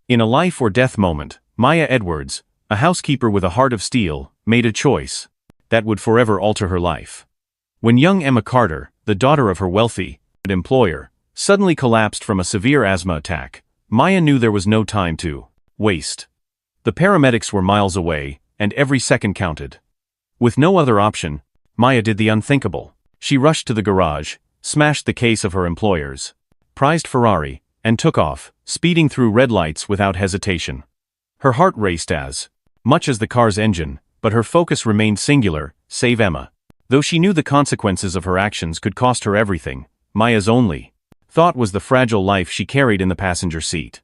In a life-or-death moment, Maya Edwards, a housekeeper with a heart of steel, made a choice that would forever alter her life. When young Emma Carter, the daughter of her wealthy employer, suddenly collapsed from a severe asthma attack, Maya knew there was no time to waste. The paramedics were miles away, and every second counted. With no other option, Maya did the unthinkable. She rushed to the garage, smashed the case of her employer's prized Ferrari, and took off, speeding through red lights without hesitation. Her heart raced as much as the car's engine, but her focus remained singular: save Emma. Though she knew the consequences of her actions could cost her everything, Maya's only thought was the fragile life she carried in the passenger seat.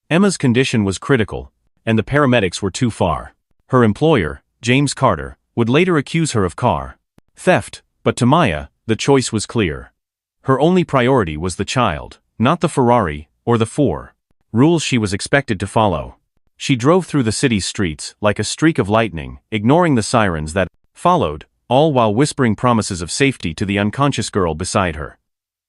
Emma's condition was critical, and the paramedics were too far. Her employer, James Carter, would later accuse her of car theft, but to Maya, the choice was clear. Her only priority was the child, not the Ferrari, or the 4 rules she was expected to follow. She drove through the city's streets like a streak of lightning, ignoring the sirens that followed, all while whispering promises of safety to the unconscious girl beside her.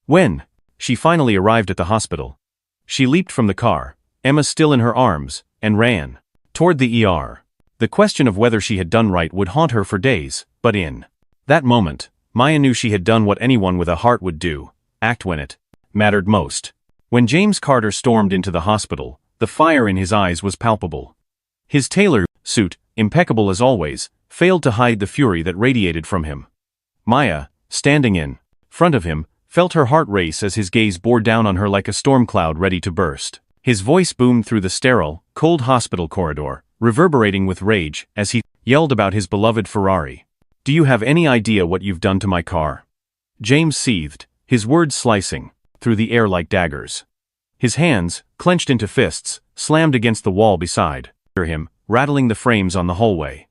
When she finally arrived at the hospital, she leaped from the car, Emma still in her arms, and ran toward the ER. The question of whether she had done right would haunt her for days, but in that moment, Maya knew she had done what anyone with a heart would do: act when it mattered most. When James Carter stormed into the hospital, the fire in his eyes was palpable. His tailor suit, impeccable as always, failed to hide the fury that radiated from him. Maya, standing in front of him, felt her heart race as his gaze bore down on her like a storm cloud ready to burst. His voice boomed through the sterile, cold hospital corridor, reverberating with rage as he yelled about his beloved Ferrari. "Do you have any idea what you've done to my car?" James seethed, his words slicing through the air like daggers. His hands, clenched into fists, slammed against the wall beside him, rattling the frames on the hallway.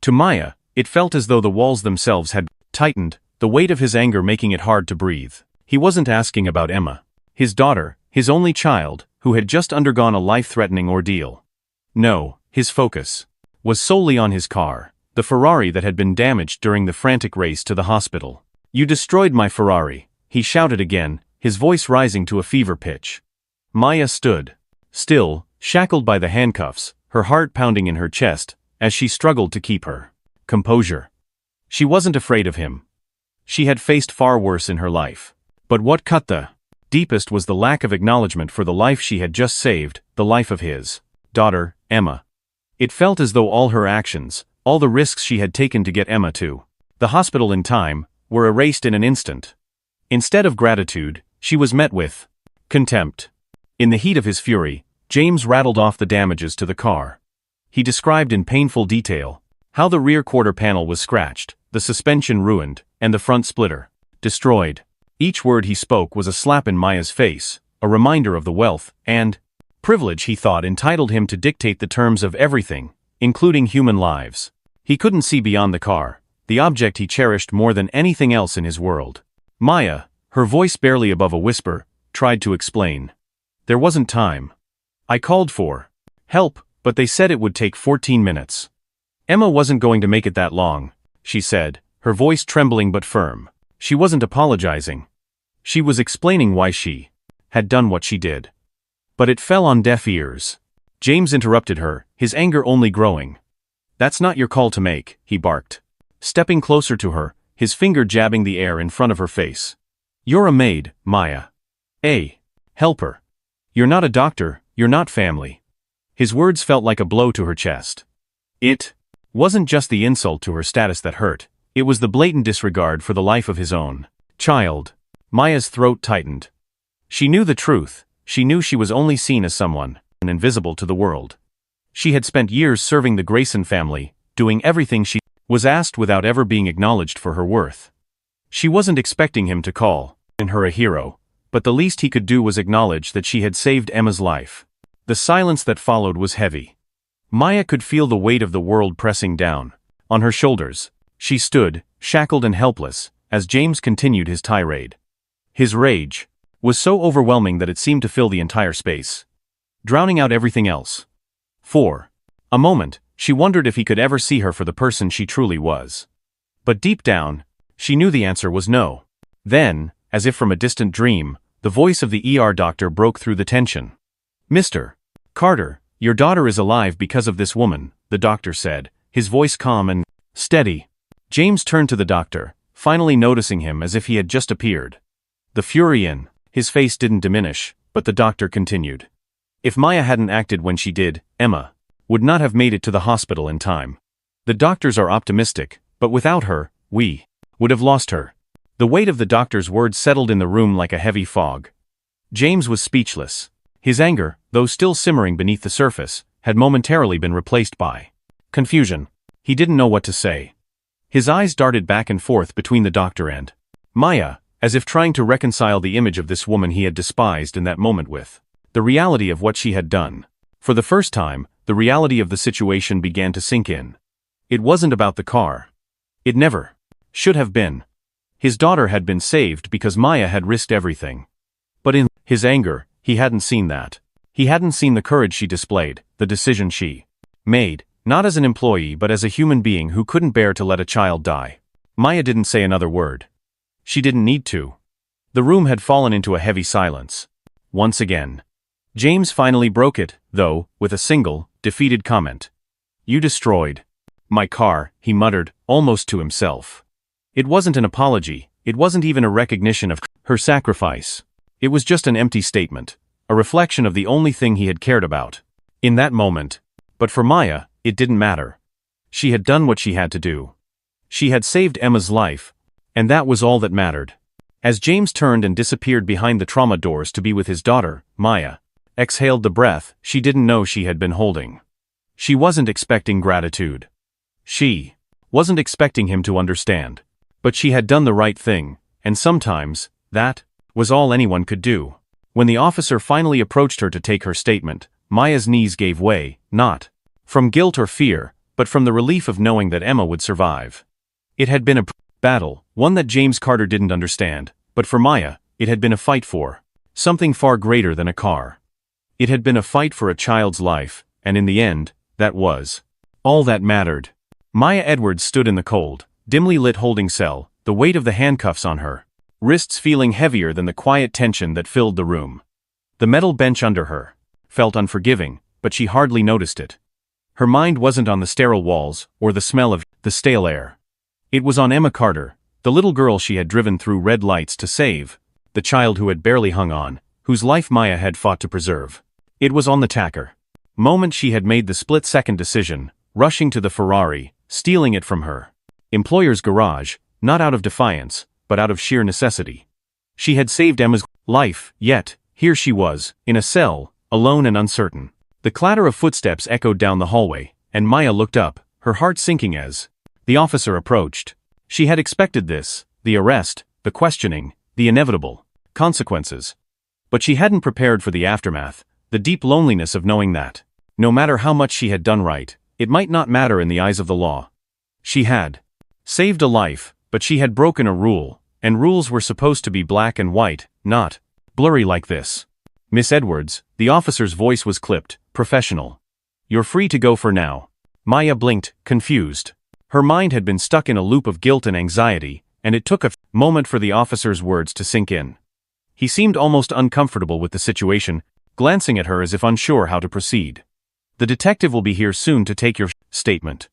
To Maya, it felt as though the walls themselves had tightened, the weight of his anger making it hard to breathe. He wasn't asking about Emma, his daughter, his only child, who had just undergone a life-threatening ordeal. No, his focus was solely on his car, the Ferrari that had been damaged during the frantic race to the hospital. "You destroyed my Ferrari," he shouted again, his voice rising to a fever pitch. Maya stood still, shackled by the handcuffs, her heart pounding in her chest, as she struggled to keep her composure. She wasn't afraid of him. She had faced far worse in her life. But what cut the deepest was the lack of acknowledgement for the life she had just saved, the life of his daughter, Emma. It felt as though all her actions, all the risks she had taken to get Emma to the hospital in time, were erased in an instant. Instead of gratitude, she was met with contempt. In the heat of his fury, James rattled off the damages to the car. He described in painful detail how the rear quarter panel was scratched, the suspension ruined, and the front splitter destroyed. Each word he spoke was a slap in Maya's face, a reminder of the wealth and privilege he thought entitled him to dictate the terms of everything, including human lives. He couldn't see beyond the car, the object he cherished more than anything else in his world. Maya, her voice barely above a whisper, tried to explain. "There wasn't time. I called for help, but they said it would take 14 minutes. Emma wasn't going to make it that long," she said, her voice trembling but firm. She wasn't apologizing. She was explaining why she had done what she did. But it fell on deaf ears. James interrupted her, his anger only growing. "That's not your call to make," he barked, stepping closer to her, his finger jabbing the air in front of her face. "You're a maid, Maya. A helper. You're not a doctor, you're not family." His words felt like a blow to her chest. It wasn't just the insult to her status that hurt, it was the blatant disregard for the life of his own child. Maya's throat tightened. She knew the truth. She knew she was only seen as someone invisible to the world. She had spent years serving the Grayson family, doing everything she was asked without ever being acknowledged for her worth. She wasn't expecting him to call her a hero, but the least he could do was acknowledge that she had saved Emma's life. The silence that followed was heavy. Maya could feel the weight of the world pressing down on her shoulders. She stood, shackled and helpless, as James continued his tirade. His rage was so overwhelming that it seemed to fill the entire space, drowning out everything else. For a moment, she wondered if he could ever see her for the person she truly was. But deep down, she knew the answer was no. Then, as if from a distant dream, the voice of the ER doctor broke through the tension. "Mr. "Carter, your daughter is alive because of this woman," the doctor said, his voice calm and steady. James turned to the doctor, finally noticing him as if he had just appeared. The fury in his face didn't diminish, but the doctor continued. "If Maya hadn't acted when she did, Emma would not have made it to the hospital in time. The doctors are optimistic, but without her, we would have lost her." The weight of the doctor's words settled in the room like a heavy fog. James was speechless. His anger, though still simmering beneath the surface, had momentarily been replaced by confusion. He didn't know what to say. His eyes darted back and forth between the doctor and Maya, as if trying to reconcile the image of this woman he had despised in that moment with the reality of what she had done. For the first time, the reality of the situation began to sink in. It wasn't about the car. It never should have been. His daughter had been saved because Maya had risked everything. But in his anger, he hadn't seen that. He hadn't seen the courage she displayed, the decision she made, not as an employee but as a human being who couldn't bear to let a child die. Maya didn't say another word. She didn't need to. The room had fallen into a heavy silence. Once again. James finally broke it, though, with a single, defeated comment. "You destroyed my car," he muttered, almost to himself. It wasn't an apology, it wasn't even a recognition of her sacrifice. It was just an empty statement, a reflection of the only thing he had cared about in that moment. But for Maya, it didn't matter. She had done what she had to do. She had saved Emma's life, and that was all that mattered. As James turned and disappeared behind the trauma doors to be with his daughter, Maya exhaled the breath she didn't know she had been holding. She wasn't expecting gratitude. She wasn't expecting him to understand. But she had done the right thing, and sometimes, that was all anyone could do. When the officer finally approached her to take her statement, Maya's knees gave way, not from guilt or fear, but from the relief of knowing that Emma would survive. It had been a battle, one that James Carter didn't understand, but for Maya, it had been a fight for something far greater than a car. It had been a fight for a child's life, and in the end, that was all that mattered. Maya Edwards stood in the cold, dimly lit holding cell, the weight of the handcuffs on her wrists feeling heavier than the quiet tension that filled the room. The metal bench under her felt unforgiving, but she hardly noticed it. Her mind wasn't on the sterile walls or the smell of the stale air. It was on Emma Carter, the little girl she had driven through red lights to save, the child who had barely hung on, whose life Maya had fought to preserve. It was on the tacker moment she had made the split-second decision, rushing to the Ferrari, stealing it from her employer's garage, not out of defiance, but out of sheer necessity. She had saved Emma's life, yet, here she was, in a cell, alone and uncertain. The clatter of footsteps echoed down the hallway, and Maya looked up, her heart sinking as the officer approached. She had expected this, the arrest, the questioning, the inevitable consequences. But she hadn't prepared for the aftermath, the deep loneliness of knowing that, no matter how much she had done right, it might not matter in the eyes of the law. She had saved a life, but she had broken a rule, and rules were supposed to be black and white, not blurry like this. "Miss Edwards," the officer's voice was clipped, professional. "You're free to go for now." Maya blinked, confused. Her mind had been stuck in a loop of guilt and anxiety, and it took a moment for the officer's words to sink in. He seemed almost uncomfortable with the situation, glancing at her as if unsure how to proceed. "The detective will be here soon to take your statement.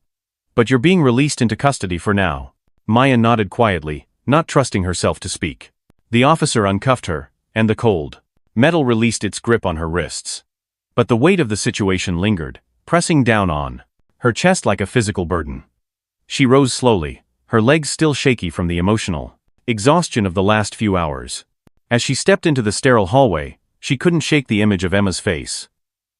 But you're being released into custody for now." Maya nodded quietly, not trusting herself to speak. The officer uncuffed her, and the cold metal released its grip on her wrists. But the weight of the situation lingered, pressing down on her chest like a physical burden. She rose slowly, her legs still shaky from the emotional exhaustion of the last few hours. As she stepped into the sterile hallway, she couldn't shake the image of Emma's face.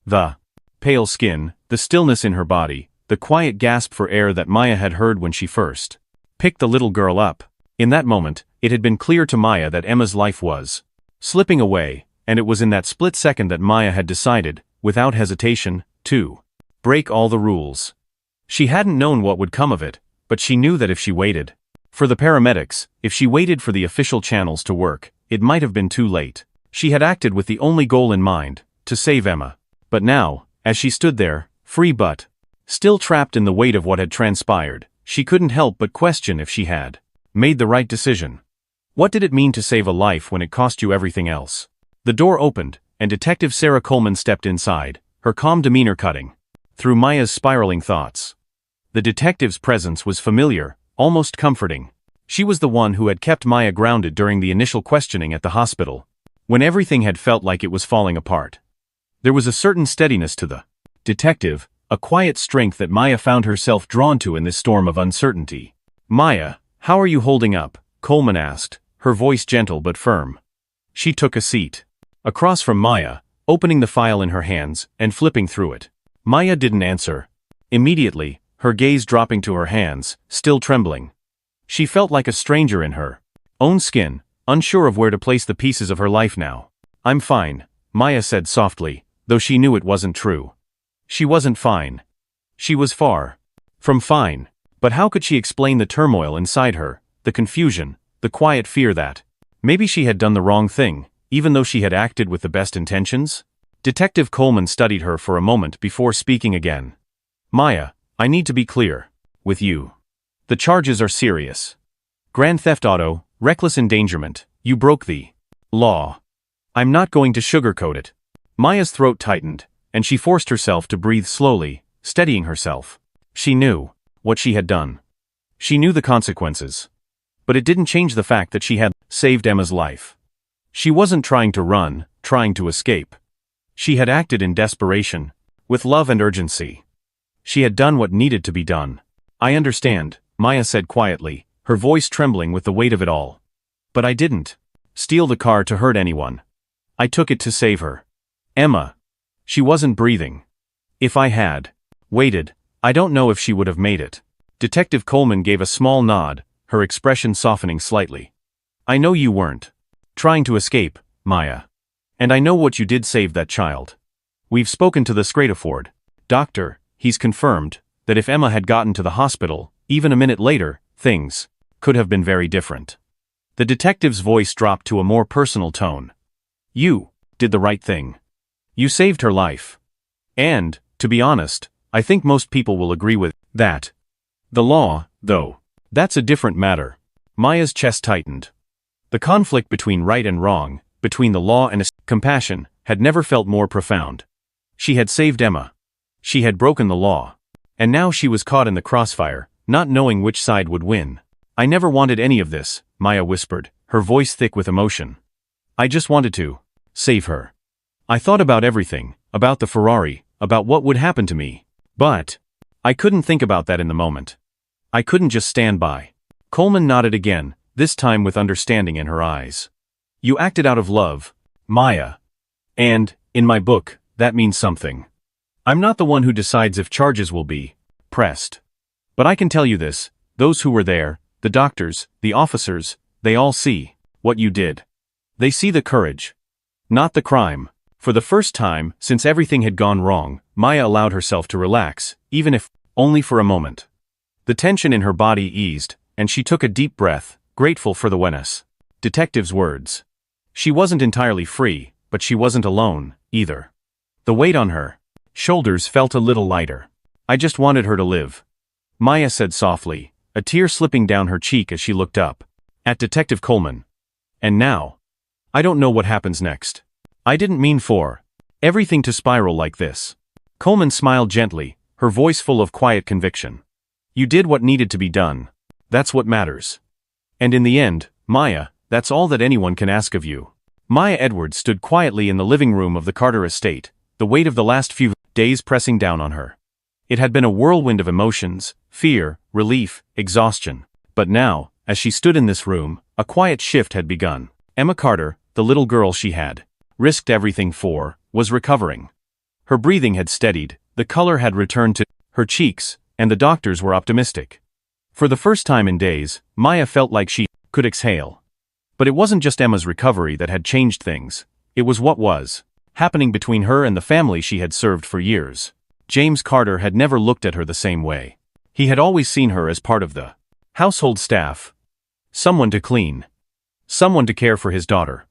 The pale skin, the stillness in her body, the quiet gasp for air that Maya had heard when she first picked the little girl up. In that moment, it had been clear to Maya that Emma's life was slipping away, and it was in that split second that Maya had decided, without hesitation, to break all the rules. She hadn't known what would come of it, but she knew that if she waited for the paramedics, if she waited for the official channels to work, it might have been too late. She had acted with the only goal in mind, to save Emma. But now, as she stood there, free but still trapped in the weight of what had transpired, she couldn't help but question if she had made the right decision. What did it mean to save a life when it cost you everything else? The door opened, and Detective Sarah Coleman stepped inside, her calm demeanor cutting through Maya's spiraling thoughts. The detective's presence was familiar, almost comforting. She was the one who had kept Maya grounded during the initial questioning at the hospital, when everything had felt like it was falling apart. There was a certain steadiness to the detective, a quiet strength that Maya found herself drawn to in this storm of uncertainty. "Maya, how are you holding up?" Coleman asked, her voice gentle but firm. She took a seat across from Maya, opening the file in her hands and flipping through it. Maya didn't answer. Immediately, her gaze dropping to her hands, still trembling. She felt like a stranger in her own skin, unsure of where to place the pieces of her life now. "I'm fine," Maya said softly, though she knew it wasn't true. She wasn't fine. She was far from fine. But how could she explain the turmoil inside her, the confusion, the quiet fear that maybe she had done the wrong thing, even though she had acted with the best intentions? Detective Coleman studied her for a moment before speaking again. "Maya, I need to be clear with you. The charges are serious. Grand theft auto, reckless endangerment, you broke the law. I'm not going to sugarcoat it." Maya's throat tightened, and she forced herself to breathe slowly, steadying herself. She knew what she had done. She knew the consequences. But it didn't change the fact that she had saved Emma's life. She wasn't trying to run, trying to escape. She had acted in desperation, with love and urgency. She had done what needed to be done. "I understand," Maya said quietly, her voice trembling with the weight of it all. "But I didn't steal the car to hurt anyone. I took it to save her. Emma." She wasn't breathing. "If I had waited, I don't know if she would have made it." Detective Coleman gave a small nod, her expression softening slightly. "I know you weren't trying to escape, Maya. And I know what you did save that child. We've spoken to the Strataford doctor. He's confirmed that if Emma had gotten to the hospital, even a minute later, things could have been very different." The detective's voice dropped to a more personal tone. "You did the right thing. You saved her life. And, to be honest, I think most people will agree with that. The law, though, that's a different matter." Maya's chest tightened. The conflict between right and wrong, between the law and compassion, had never felt more profound. She had saved Emma. She had broken the law. And now she was caught in the crossfire, not knowing which side would win. "I never wanted any of this," Maya whispered, her voice thick with emotion. "I just wanted to save her. I thought about everything, about the Ferrari, about what would happen to me. But I couldn't think about that in the moment. I couldn't just stand by." Coleman nodded again, this time with understanding in her eyes. "You acted out of love, Maya. And, in my book, that means something. I'm not the one who decides if charges will be pressed. But I can tell you this, those who were there, the doctors, the officers, they all see what you did. They see the courage, not the crime." For the first time, since everything had gone wrong, Maya allowed herself to relax, even if only for a moment. The tension in her body eased, and she took a deep breath, grateful for the detective's words. She wasn't entirely free, but she wasn't alone, either. The weight on her shoulders felt a little lighter. "I just wanted her to live," Maya said softly, a tear slipping down her cheek as she looked up at Detective Coleman. "And now, I don't know what happens next. I didn't mean for everything to spiral like this." Coleman smiled gently, her voice full of quiet conviction. "You did what needed to be done. That's what matters. And in the end, Maya, that's all that anyone can ask of you." Maya Edwards stood quietly in the living room of the Carter estate, the weight of the last few days pressing down on her. It had been a whirlwind of emotions, fear, relief, exhaustion. But now, as she stood in this room, a quiet shift had begun. Emma Carter, the little girl she had risked everything for, was recovering. Her breathing had steadied, the color had returned to her cheeks, and the doctors were optimistic. For the first time in days, Maya felt like she could exhale. But it wasn't just Emma's recovery that had changed things. It was what was happening between her and the family she had served for years. James Carter had never looked at her the same way. He had always seen her as part of the household staff. Someone to clean. Someone to care for his daughter.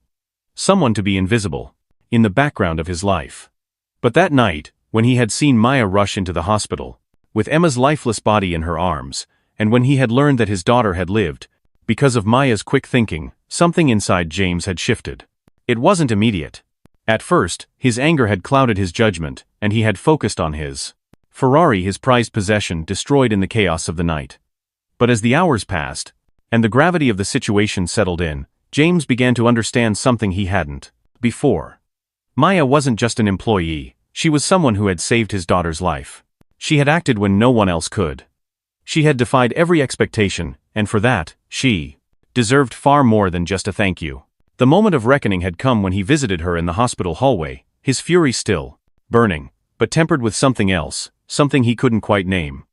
Someone to be invisible, in the background of his life. But that night, when he had seen Maya rush into the hospital, with Emma's lifeless body in her arms, and when he had learned that his daughter had lived, because of Maya's quick thinking, something inside James had shifted. It wasn't immediate. At first, his anger had clouded his judgment, and he had focused on his Ferrari, his prized possession, destroyed in the chaos of the night. But as the hours passed, and the gravity of the situation settled in, James began to understand something he hadn't before. Maya wasn't just an employee, she was someone who had saved his daughter's life. She had acted when no one else could. She had defied every expectation, and for that, she deserved far more than just a thank you. The moment of reckoning had come when he visited her in the hospital hallway, his fury still burning, but tempered with something else, something he couldn't quite name.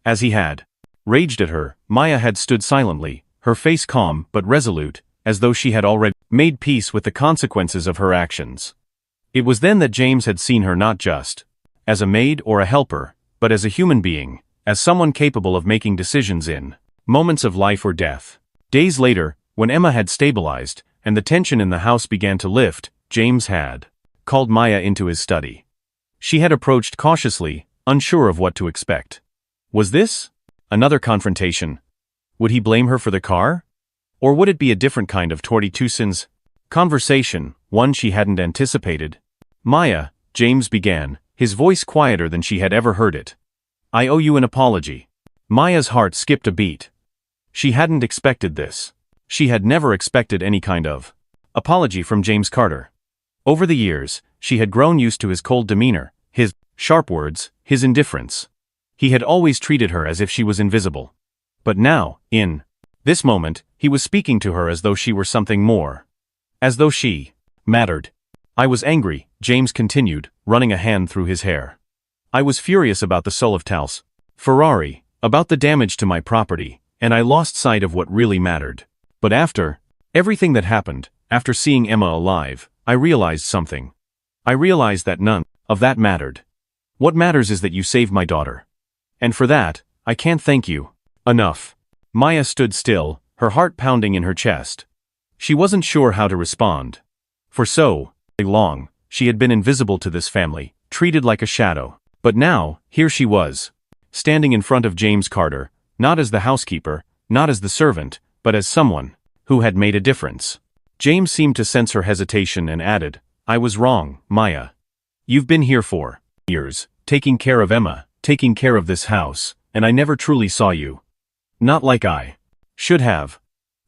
As he had raged at her, Maya had stood silently, her face calm but resolute, as though she had already made peace with the consequences of her actions. It was then that James had seen her not just as a maid or a helper, but as a human being, as someone capable of making decisions in moments of life or death. Days later, when Emma had stabilized, and the tension in the house began to lift, James had called Maya into his study. She had approached cautiously, unsure of what to expect. Was this another confrontation? Would he blame her for the car? Or would it be a different kind of 22's conversation, one she hadn't anticipated? Maya, James began, his voice quieter than she had ever heard it. I owe you an apology. Maya's heart skipped a beat. She hadn't expected this. She had never expected any kind of apology from James Carter. Over the years, she had grown used to his cold demeanor, his sharp words, his indifference. He had always treated her as if she was invisible. But now, in this moment, he was speaking to her as though she were something more. As though she mattered. I was angry, James continued, running a hand through his hair. I was furious about the soul of Tal's Ferrari, about the damage to my property, and I lost sight of what really mattered. But after everything that happened, after seeing Emma alive, I realized something. I realized that none of that mattered. What matters is that you saved my daughter. And for that, I can't thank you enough. Maya stood still, her heart pounding in her chest. She wasn't sure how to respond. For so long, she had been invisible to this family, treated like a shadow. But now, here she was, standing in front of James Carter, not as the housekeeper, not as the servant, but as someone who had made a difference. James seemed to sense her hesitation and added, I was wrong, Maya. You've been here for years, taking care of Emma, taking care of this house, and I never truly saw you. Not like I should have.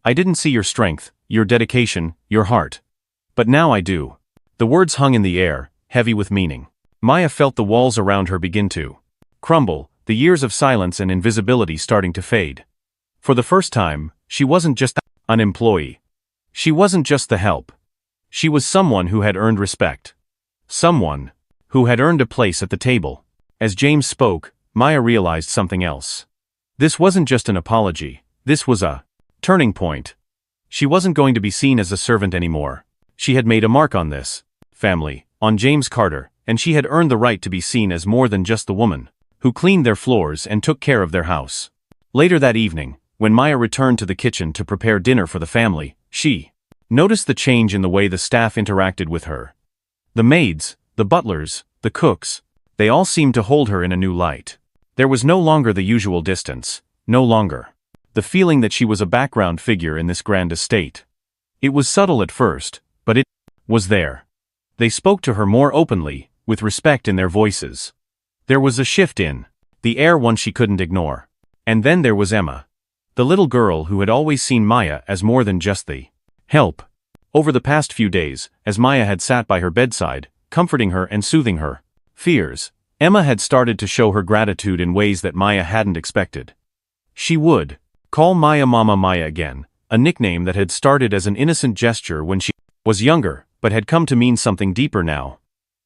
I didn't see your strength, your dedication, your heart. But now I do. The words hung in the air, heavy with meaning. Maya felt the walls around her begin to crumble, the years of silence and invisibility starting to fade. For the first time, she wasn't just an employee. She wasn't just the help. She was someone who had earned respect. Someone who had earned a place at the table. As James spoke, Maya realized something else. This wasn't just an apology, this was a turning point. She wasn't going to be seen as a servant anymore. She had made a mark on this family, on James Carter, and she had earned the right to be seen as more than just the woman who cleaned their floors and took care of their house. Later that evening, when Maya returned to the kitchen to prepare dinner for the family, she noticed the change in the way the staff interacted with her. The maids, the butlers, the cooks, they all seemed to hold her in a new light. There was no longer the usual distance, no longer the feeling that she was a background figure in this grand estate. It was subtle at first, but it was there. They spoke to her more openly, with respect in their voices. There was a shift in the air one she couldn't ignore. And then there was Emma, the little girl who had always seen Maya as more than just the help. Over the past few days, as Maya had sat by her bedside, comforting her and soothing her fears, Emma had started to show her gratitude in ways that Maya hadn't expected. She would call Maya Mama Maya again, a nickname that had started as an innocent gesture when she was younger, but had come to mean something deeper now.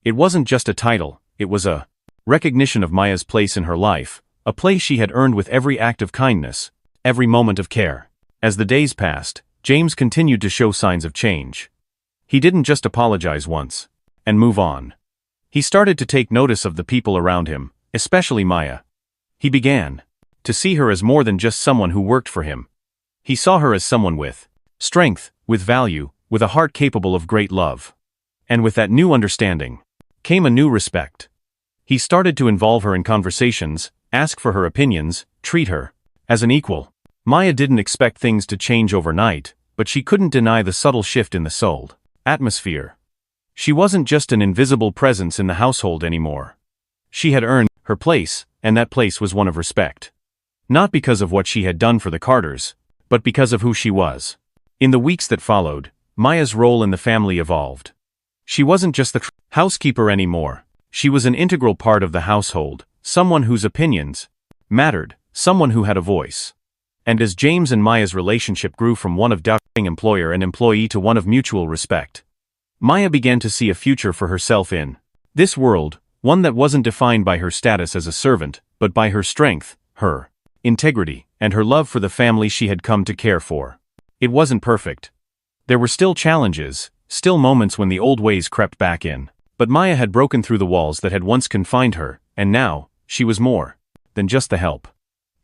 It wasn't just a title, it was a recognition of Maya's place in her life, a place she had earned with every act of kindness, every moment of care. As the days passed, James continued to show signs of change. He didn't just apologize once and move on. He started to take notice of the people around him, especially Maya. He began to see her as more than just someone who worked for him. He saw her as someone with strength, with value, with a heart capable of great love. And with that new understanding came a new respect. He started to involve her in conversations, ask for her opinions, treat her as an equal. Maya didn't expect things to change overnight, but she couldn't deny the subtle shift in the soul atmosphere. She wasn't just an invisible presence in the household anymore. She had earned her place, and that place was one of respect. Not because of what she had done for the Carters, but because of who she was. In the weeks that followed, Maya's role in the family evolved. She wasn't just the housekeeper anymore. She was an integral part of the household, someone whose opinions mattered, someone who had a voice. And as James and Maya's relationship grew from one of doubting employer and employee to one of mutual respect, Maya began to see a future for herself in this world, one that wasn't defined by her status as a servant, but by her strength, her integrity, and her love for the family she had come to care for. It wasn't perfect. There were still challenges, still moments when the old ways crept back in. But Maya had broken through the walls that had once confined her, and now, she was more than just the help.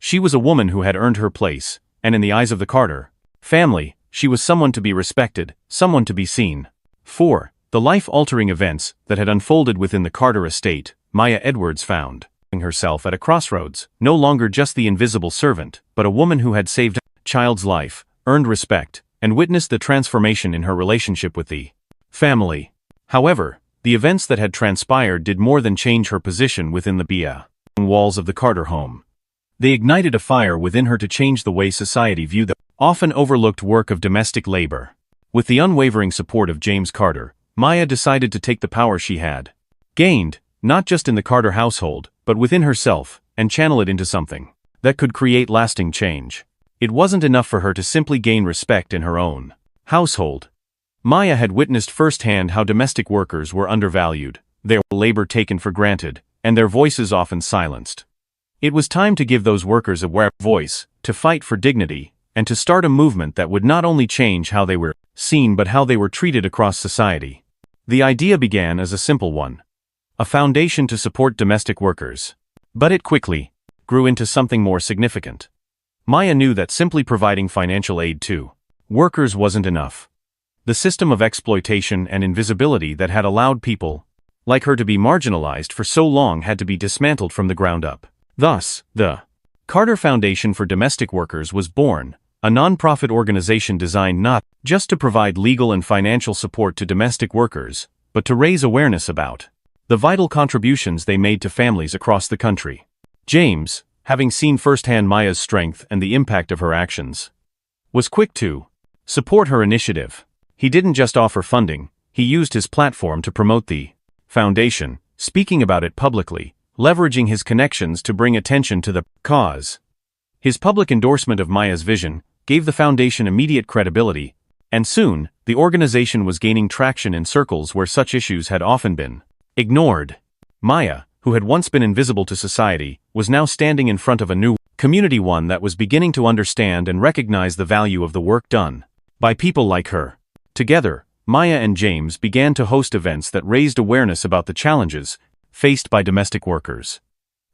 She was a woman who had earned her place, and in the eyes of the Carter family, she was someone to be respected, someone to be seen. For the life-altering events that had unfolded within the Carter estate, Maya Edwards found herself at a crossroads, no longer just the invisible servant, but a woman who had saved a child's life, earned respect, and witnessed the transformation in her relationship with the family. However, the events that had transpired did more than change her position within the walls of the Carter home. They ignited a fire within her to change the way society viewed the often overlooked work of domestic labor. With the unwavering support of James Carter, Maya decided to take the power she had gained, not just in the Carter household, but within herself, and channel it into something that could create lasting change. It wasn't enough for her to simply gain respect in her own household. Maya had witnessed firsthand how domestic workers were undervalued, their labor taken for granted, and their voices often silenced. It was time to give those workers a voice, to fight for dignity, and to start a movement that would not only change how they were seen but how they were treated across society. The idea began as a simple one: a foundation to support domestic workers. But it quickly grew into something more significant. Maya knew that simply providing financial aid to workers wasn't enough. The system of exploitation and invisibility that had allowed people like her to be marginalized for so long had to be dismantled from the ground up. Thus, the Carter Foundation for Domestic Workers was born, a non-profit organization designed not just to provide legal and financial support to domestic workers, but to raise awareness about the vital contributions they made to families across the country. James, having seen firsthand Maya's strength and the impact of her actions, was quick to support her initiative. He didn't just offer funding, he used his platform to promote the foundation, speaking about it publicly, leveraging his connections to bring attention to the cause. His public endorsement of Maya's vision gave the foundation immediate credibility, and soon, the organization was gaining traction in circles where such issues had often been ignored. Maya, who had once been invisible to society, was now standing in front of a new community, one that was beginning to understand and recognize the value of the work done by people like her. Together, Maya and James began to host events that raised awareness about the challenges faced by domestic workers.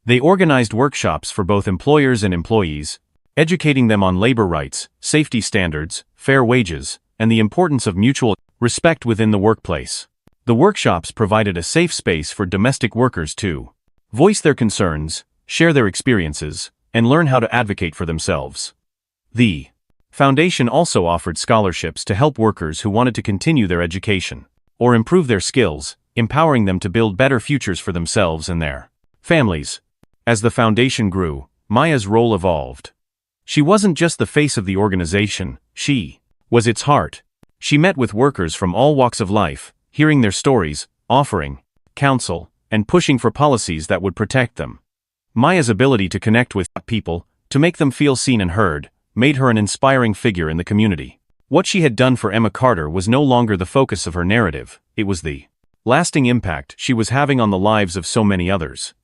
They organized workshops for both employers and employees, educating them on labor rights, safety standards, fair wages, and the importance of mutual respect within the workplace. The workshops provided a safe space for domestic workers to voice their concerns, share their experiences, and learn how to advocate for themselves. The foundation also offered scholarships to help workers who wanted to continue their education or improve their skills, empowering them to build better futures for themselves and their families. As the foundation grew, Maya's role evolved. She wasn't just the face of the organization, she was its heart. She met with workers from all walks of life, hearing their stories, offering counsel, and pushing for policies that would protect them. Maya's ability to connect with people, to make them feel seen and heard, made her an inspiring figure in the community. What she had done for Emma Carter was no longer the focus of her narrative, it was the lasting impact she was having on the lives of so many others.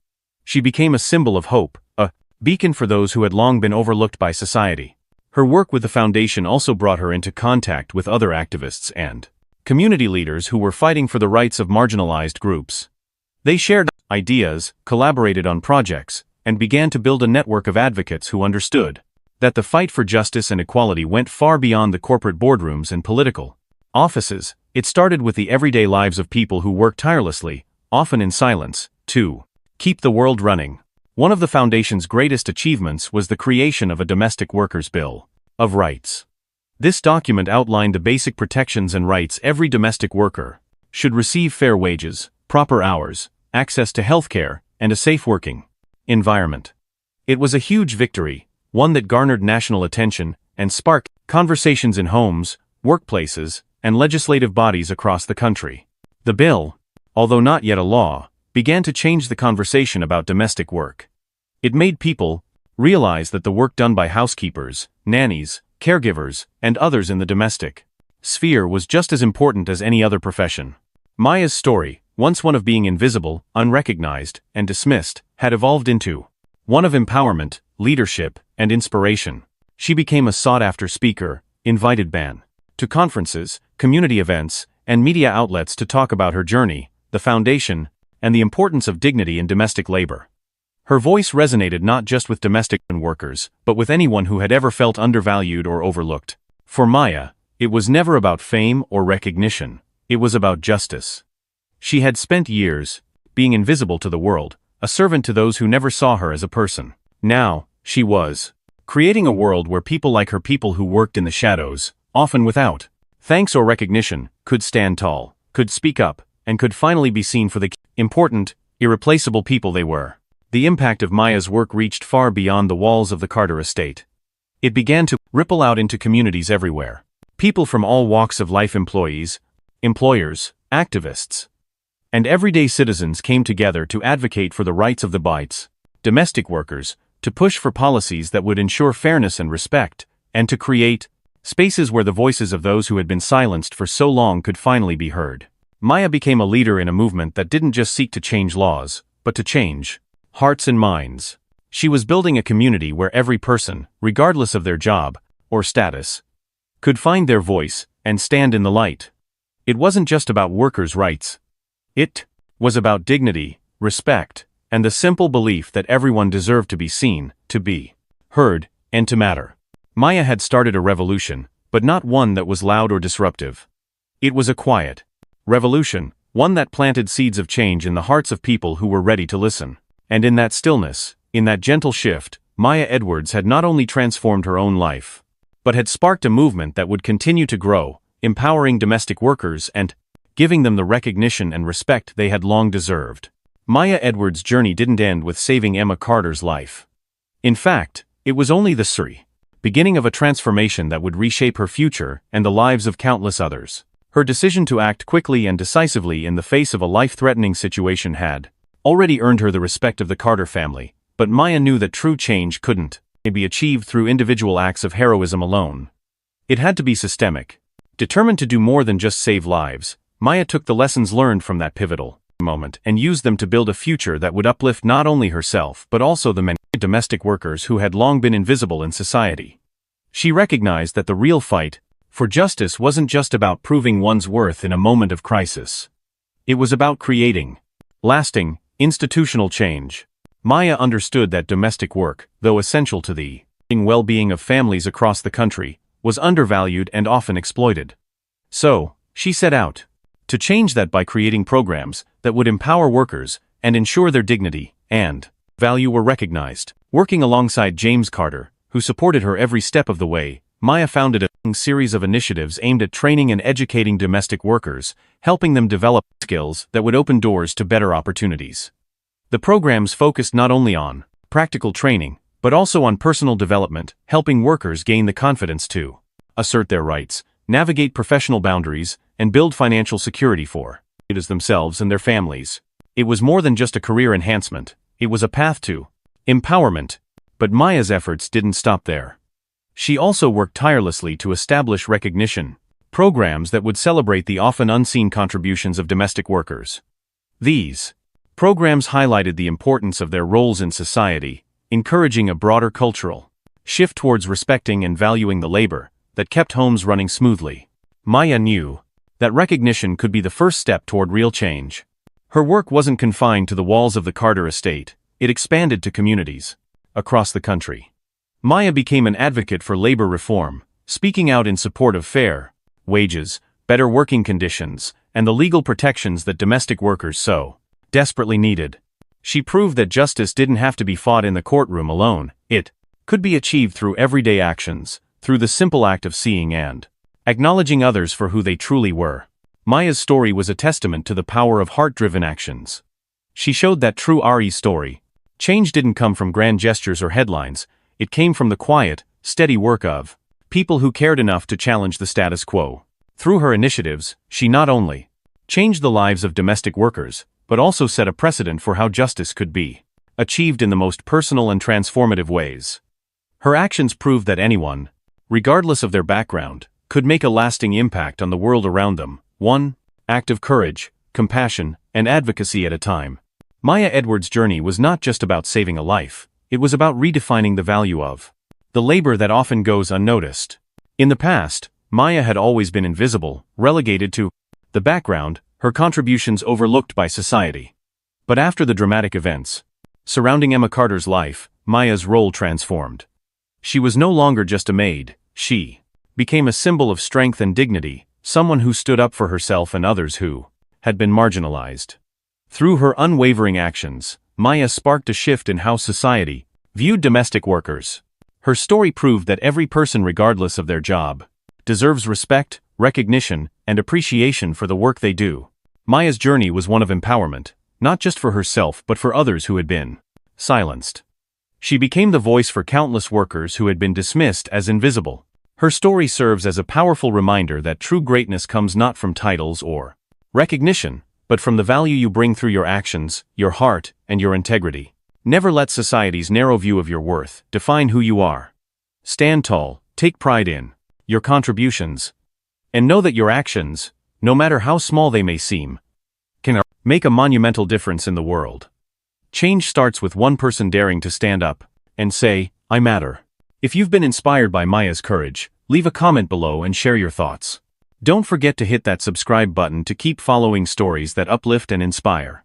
She became a symbol of hope, a beacon for those who had long been overlooked by society. Her work with the foundation also brought her into contact with other activists and community leaders who were fighting for the rights of marginalized groups. They shared ideas, collaborated on projects, and began to build a network of advocates who understood that the fight for justice and equality went far beyond the corporate boardrooms and political offices. It started with the everyday lives of people who worked tirelessly, often in silence, to keep the world running. One of the foundation's greatest achievements was the creation of a Domestic Workers' Bill of Rights. This document outlined the basic protections and rights every domestic worker should receive fair wages, proper hours, access to healthcare, and a safe working environment. It was a huge victory, one that garnered national attention and sparked conversations in homes, workplaces, and legislative bodies across the country. The bill, although not yet a law, began to change the conversation about domestic work. It made people realize that the work done by housekeepers, nannies, caregivers, and others in the domestic sphere was just as important as any other profession. Maya's story, once one of being invisible, unrecognized, and dismissed, had evolved into one of empowerment, leadership, and inspiration. She became a sought-after speaker, invited to conferences, community events, and media outlets to talk about her journey, the foundation, and the importance of dignity in domestic labor. Her voice resonated not just with domestic workers, but with anyone who had ever felt undervalued or overlooked. For Maya, it was never about fame or recognition. It was about justice. She had spent years being invisible to the world, a servant to those who never saw her as a person. Now, she was creating a world where people like her, people who worked in the shadows, often without thanks or recognition, could stand tall, could speak up, and could finally be seen for the important, irreplaceable people they were. The impact of Maya's work reached far beyond the walls of the Carter estate. It began to ripple out into communities everywhere. People from all walks of life, employees, employers, activists, and everyday citizens came together to advocate for the rights of the domestic workers, to push for policies that would ensure fairness and respect, and to create spaces where the voices of those who had been silenced for so long could finally be heard. Maya became a leader in a movement that didn't just seek to change laws, but to change hearts and minds. She was building a community where every person, regardless of their job or status, could find their voice and stand in the light. It wasn't just about workers' rights. It was about dignity, respect, and the simple belief that everyone deserved to be seen, to be heard, and to matter. Maya had started a revolution, but not one that was loud or disruptive. It was a quiet revolution, one that planted seeds of change in the hearts of people who were ready to listen. And in that stillness, in that gentle shift, Maya Edwards had not only transformed her own life, but had sparked a movement that would continue to grow, empowering domestic workers and giving them the recognition and respect they had long deserved. Maya Edwards' journey didn't end with saving Emma Carter's life. In fact, it was only the beginning of a transformation that would reshape her future and the lives of countless others. Her decision to act quickly and decisively in the face of a life-threatening situation had already earned her the respect of the Carter family, but Maya knew that true change couldn't be achieved through individual acts of heroism alone. It had to be systemic. Determined to do more than just save lives, Maya took the lessons learned from that pivotal moment and used them to build a future that would uplift not only herself but also the many domestic workers who had long been invisible in society. She recognized that the real fight for justice wasn't just about proving one's worth in a moment of crisis. It was about creating lasting, institutional change. Maya understood that domestic work, though essential to the well-being of families across the country, was undervalued and often exploited. So, she set out to change that by creating programs that would empower workers and ensure their dignity and value were recognized. Working alongside James Carter, who supported her every step of the way, Maya founded a series of initiatives aimed at training and educating domestic workers, helping them develop skills that would open doors to better opportunities. The programs focused not only on practical training, but also on personal development, helping workers gain the confidence to assert their rights, navigate professional boundaries, and build financial security for themselves and their families. It was more than just a career enhancement, it was a path to empowerment. But Maya's efforts didn't stop there. She also worked tirelessly to establish recognition programs that would celebrate the often unseen contributions of domestic workers. These programs highlighted the importance of their roles in society, encouraging a broader cultural shift towards respecting and valuing the labor that kept homes running smoothly. Maya knew that recognition could be the first step toward real change. Her work wasn't confined to the walls of the Carter estate, it expanded to communities across the country. Maya became an advocate for labor reform, speaking out in support of fair wages, better working conditions, and the legal protections that domestic workers so desperately needed. She proved that justice didn't have to be fought in the courtroom alone, it could be achieved through everyday actions, through the simple act of seeing and acknowledging others for who they truly were. Maya's story was a testament to the power of heart-driven actions. She showed that true RE story. Change didn't come from grand gestures or headlines, it came from the quiet, steady work of people who cared enough to challenge the status quo. Through her initiatives, she not only changed the lives of domestic workers, but also set a precedent for how justice could be achieved in the most personal and transformative ways. Her actions proved that anyone, regardless of their background, could make a lasting impact on the world around them, one act of courage, compassion, and advocacy at a time. Maya Edwards' journey was not just about saving a life, it was about redefining the value of the labor that often goes unnoticed. In the past, Maya had always been invisible, relegated to the background, her contributions overlooked by society. But after the dramatic events surrounding Emma Carter's life, Maya's role transformed. She was no longer just a maid, she became a symbol of strength and dignity, someone who stood up for herself and others who had been marginalized. Through her unwavering actions, Maya sparked a shift in how society viewed domestic workers. Her story proved that every person, regardless of their job, deserves respect, recognition, and appreciation for the work they do. Maya's journey was one of empowerment, not just for herself but for others who had been silenced. She became the voice for countless workers who had been dismissed as invisible. Her story serves as a powerful reminder that true greatness comes not from titles or recognition, but from the value you bring through your actions, your heart, and your integrity. Never let society's narrow view of your worth define who you are. Stand tall, take pride in your contributions, and know that your actions, no matter how small they may seem, can make a monumental difference in the world. Change starts with one person daring to stand up and say, "I matter." If you've been inspired by Maya's courage, leave a comment below and share your thoughts. Don't forget to hit that subscribe button to keep following stories that uplift and inspire.